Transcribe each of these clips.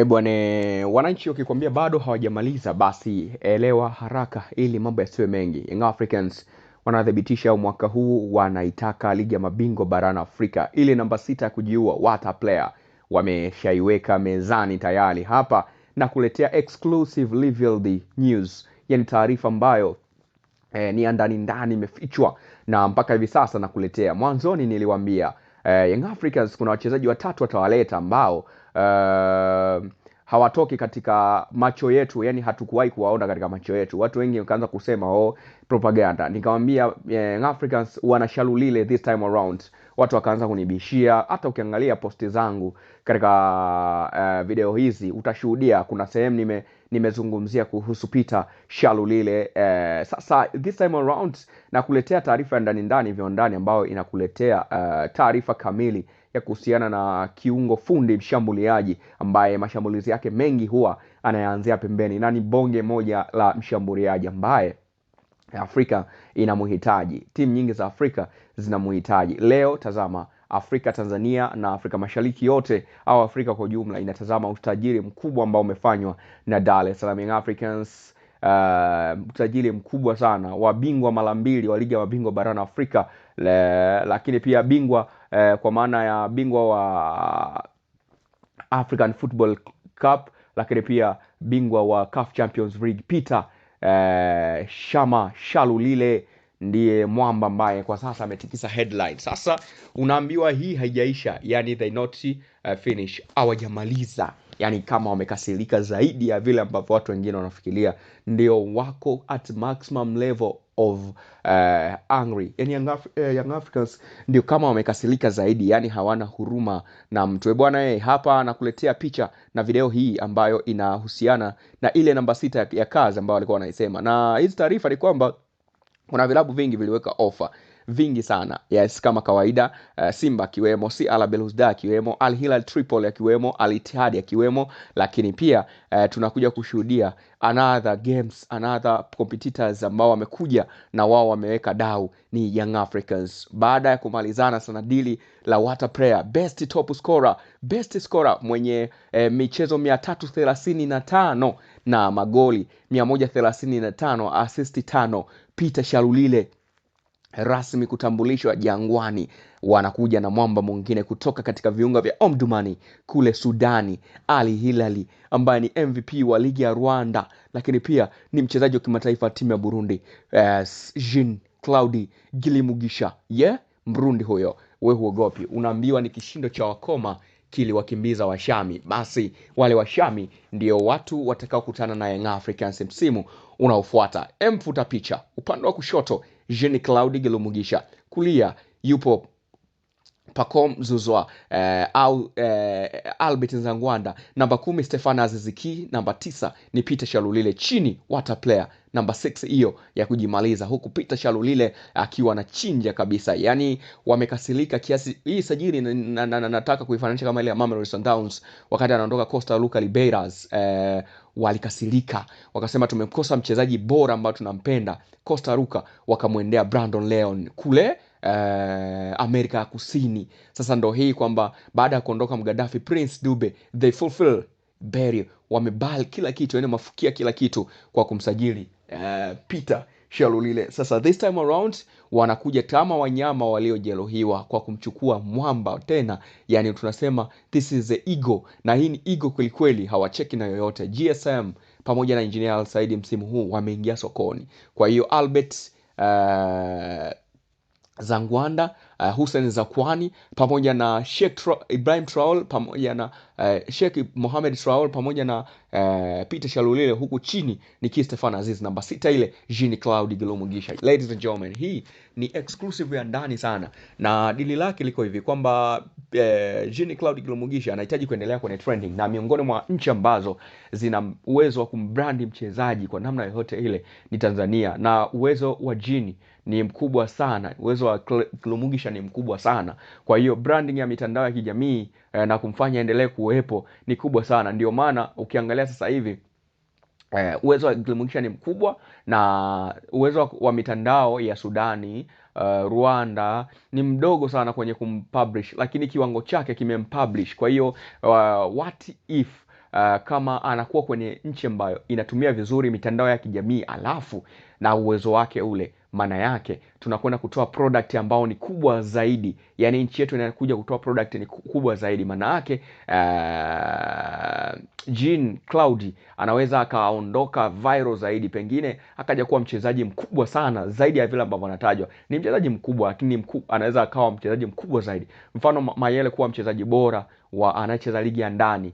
Bwana, wananchi wakikwambia bado hawajamaliza basi elewa haraka ili mambo yasiwe mengi. Young Africans wanathibitisha mwaka huu wanaitaka ligi ya mabingwa barani Afrika. Ile namba 6 ya kujiua water player wameshaiweka mezani tayari hapa na kuletea exclusive revealed news. Yani taarifa ambayo ni ndani imefichwa na mpaka hivi sasa nakuletea. Mwanzoni niliwaambia Young Africans kuna wachezaji watatu watawaleta ambao hawatoki katika macho yetu, yani hatukuwahi kuwaona katika macho yetu. Watu wengi wakaanza kusema propaganda. Nikamwambia Young Africans wana Shalulile this time around. Watu wakaanza kunibishia. Hata ukiangalia posti zangu katika video hizi utashuhudia kuna sehemu nimezungumzia kuhusu Peter Shalulile. Sasa this time around na kuletea taarifa ndani viondani ambayo inakuletea taarifa kamili ya kuhusiana na kiungo fundi mshambuliaji ambaye mashambulizi yake mengi huwa anayaanzia pembeni, na ni bonge moja la mshambuliaji ambaye Afrika inamhitaji. Timu nyingi za Afrika zinamhitaji. Leo tazama, Afrika, Tanzania na Afrika Mashariki yote au Afrika kwa jumla inatazama utajiri mkubwa ambao umefanywa na Dar es Salaam Young Africans. Utajiri mkubwa sana wa bingwa mara 2 wa ligi ya mabingwa barani Afrika, lakini pia bingwa kwa maana ya bingwa wa African Football Cup, lakini pia bingwa wa CAF Champions League. Peter Shalulile ndiye mwamba ambaye kwa sasa ametikisa headline. Sasa unaambiwa hii haijaisha, yani they not finish, hawajamaliza. Yani kama wamekasirika zaidi ya vile ambavyo watu wengine wanafikiria, ndio wako at maximum level of angry. Yani Young Africans ndio kama wamekasirika zaidi, yani hawana huruma na mtu. Bwana, hapa nakuletea picha na video hii ambayo inahusiana na ile namba 6 ya kazi ambayo walikuwa wanaisema. Na hizi taarifa ni kwamba kuna vilabu vingi viliweka offer vingi sana. Yes, kama kawaida, Simba kiwemo, CR Belouizdad kiwemo, Al Hilal Tripoli kiwemo, Al Ittihad kiwemo, lakini pia tunakuja kushuhudia another competitors ambao wamekuja na wao wameweka dau ni Young Africans. Baada ya kumalizana sana dili la water player, best top scorer, best scorer mwenye michezo 335 na magoli 135, assist 5, Peter Shalulile rasmi kutambulishwa Jangwani. Wanakuja na mwamba mwingine kutoka katika viunga vya Omdurman kule Sudani, Ali Hilali ambaye ni MVP wa ligi ya Rwanda, lakini pia ni mchezaji wa kimataifa timu ya Burundi, Jean Claude Gilimugisha. Mrundi huyo. Wewe huogopi, unaambiwa ni kishindo cha wakoma kiliwakimbiza Washami. Basi wale Washami ndio watu watakao kutana na Young Africans msimu unaofuata. Mfuta picha upande wa kushoto Jean Claude Gilimugisha, kulia yupo Pacome Zouzoua au Albert Nzangwanda, namba 10 Stefan Aziziki, namba 9 ni Peter Shalulile, chini water player namba 6 hiyo ya kujimaliza, huku Peter Shalulile akiwa na chinja kabisa. Yani wamekasirika kiasi. Hii sajili nataka kuifananisha kama ile ya Mamelodi Sundowns wakati anaondoka Costa Luka Libeiras. Walikasirika wakasema tumekosa mchezaji bora ambao tunampenda. Costa Luka wakamwendea Brandon Leon kule Amerika ya Kusini. Sasa ndo hii kwamba baada ya kuondoka Mgaddafi, Prince Dube, they fulfill Berry, wamebal kila kitu, yani mafukia kila kitu kwa kumsajili Peter Shalulile. Sasa this time around wanakuja kama wanyama waliojeruhiwa kwa kumchukua mwamba tena. Yani tunasema this is the ego, na hii ni ego kweli kweli, hawacheki na yoyote. GSM pamoja na Engineer Al Said msimu huu wameingia sokoni. Kwa hiyo Albert Zangwanda, Hussein Zakwani pamoja na Sheikh Ibrahim Traore pamoja na Sheikh Mohamed Traore pamoja na Peter Shalulile, huku chini ni Stefan Aziz, namba 6 ile Jean Claude Gilimugisha. Ladies and gentlemen, hii ni exclusive ya ndani sana, na dili lake liko hivi kwamba Jean Claude Gilimugisha anahitaji kuendelea kwenye trending, na miongoni mwa nchi ambazo zina uwezo wa kumbrandi mchezaji kwa namna yote ile ni Tanzania, na uwezo wa Jean ni mkubwa sana, uwezo wa Gilimugisha ni mkubwa sana. Kwa hiyo branding ya mitandao ya kijamii na kumfanya endelee kuwepo ni kubwa sana. Ndio maana ukiangalia sasa hivi uwezo wa Gilimugisha ni mkubwa, na uwezo wa mitandao ya Sudani, Rwanda ni mdogo sana kwenye kumpublish, lakini kiwango chake kimempublish. Kwa hiyo what if kama anakuwa kwenye nchi ambayo inatumia vizuri mitandao ya kijamii alafu na uwezo wake ule, maana yake tunakwenda kutoa product ambao ni kubwa zaidi. Yani nchi yetu inakuja kutoa product ni kubwa zaidi. Maana yake Jean Claude anaweza akaondoka viral zaidi, pengine akaja kuwa mchezaji mkubwa sana zaidi ya vile ambavyo anatajwa. Ni mchezaji mkubwa, lakini anaweza akawa mchezaji mkubwa zaidi. Mfano Mayele kuwa mchezaji bora wa anayecheza ligi ya ndani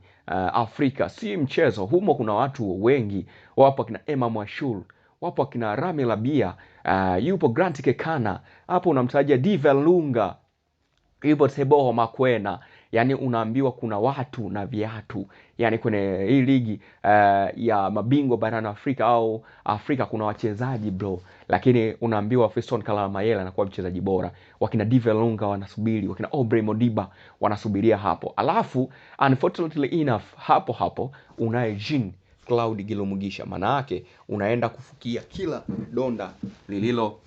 Afrika si mchezo. Humo kuna watu wengi, wapo kina Emma Mwashul, wapo kina Rami Labia, yupo Grant Kekana, hapo unamtajia Divel Lunga, yupo Teboho Makwena. Yani unaambiwa kuna watu na viatu. Yani kwenye hii ligi ya mabingwa barani Afrika au Afrika kuna wachezaji bro. Lakini unaambiwa Fiston Kalala Mayele anakuwa mchezaji bora. Wakina Divel Lunga wanasubiri, wakina Aubrey Modiba wanasubiria hapo. Alafu unfortunately enough, hapo unaye Jean Claude Gilumugisha. Maana yake unaenda kufukia kila donda lililo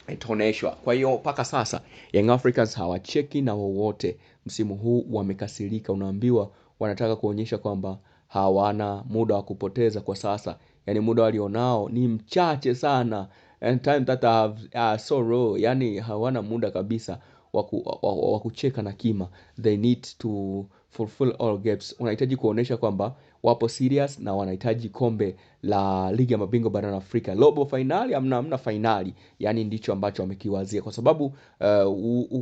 itoneshwa. Kwa hiyo paka sasa Young Africans hawacheki na wowote. Msimu huu wamekasirika. Unaambiwa wanataka kuonyesha kwamba hawana muda wa kupoteza kwa sasa. Yani muda walionao ni mchache sana. And time that have so raw. Yani hawana muda kabisa wa kucheka na kima. They need to fulfill all gaps. Unahitaji kuonyesha kwamba wapo serious na wanahitaji kombe la ligi ya mabingwa barani Afrika. Robo finali amna finali. Yani ndicho ambacho wamekiwazia, kwa sababu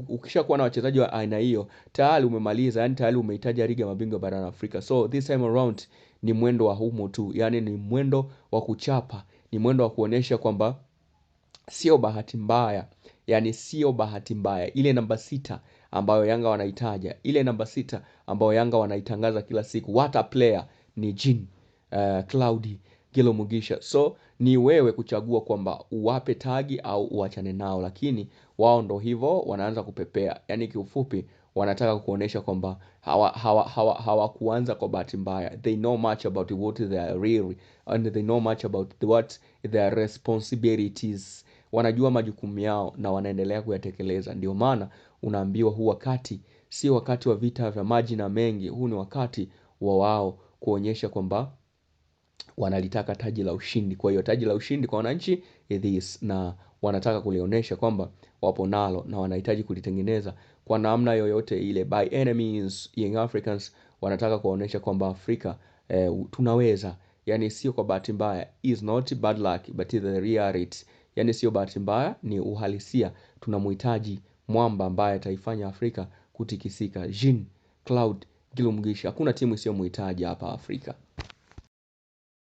ukishakuwa na wachezaji wa aina hiyo tayari umemaliza. Yani tayari umehitaji ligi ya mabingwa barani Afrika. So this time around ni mwendo wa humo tu. Yani ni mwendo wa kuchapa, ni mwendo wa kuonesha kwamba sio bahati mbaya. Yani sio bahati mbaya. Ile namba 6 ambayo Yanga wanaitaja, ile namba 6 ambayo Yanga wanaitangaza kila siku, what a player, ni Jean Claude Gilumugisha. So ni wewe kuchagua kwamba uwape tagi au uachane nao, lakini wao ndo hivyo wanaanza kupepea. Yani kiufupi wanataka kuonesha kwamba hawakuanza kwa bahati mbaya. They know much about what they are really, and they know much about what their responsibilities. Wanajua majukumu yao na wanaendelea kuyatekeleza. Ndio maana unaambiwa huu wakati si wakati wa vita vya maji na mengi. Huu ni wakati wa wao kuonyesha kwamba wanalitaka taji la ushindi. Kwa hiyo taji la ushindi kwa wananchi this, na wanataka kulionyesha kwamba wapo nalo na wanahitaji kulitengeneza kwa namna yoyote ile. By any means, Young Africans wanataka kuonyesha kwamba Afrika tunaweza. Yani sio kwa bahati mbaya. Is not bad luck but the reality. Yani sio bahati mbaya, ni uhalisia. Tunamhitaji mwamba ambaye ataifanya Afrika kutikisika. Jean Claude Gilumugisha. Hakuna timu isiyomhitaji hapa Afrika.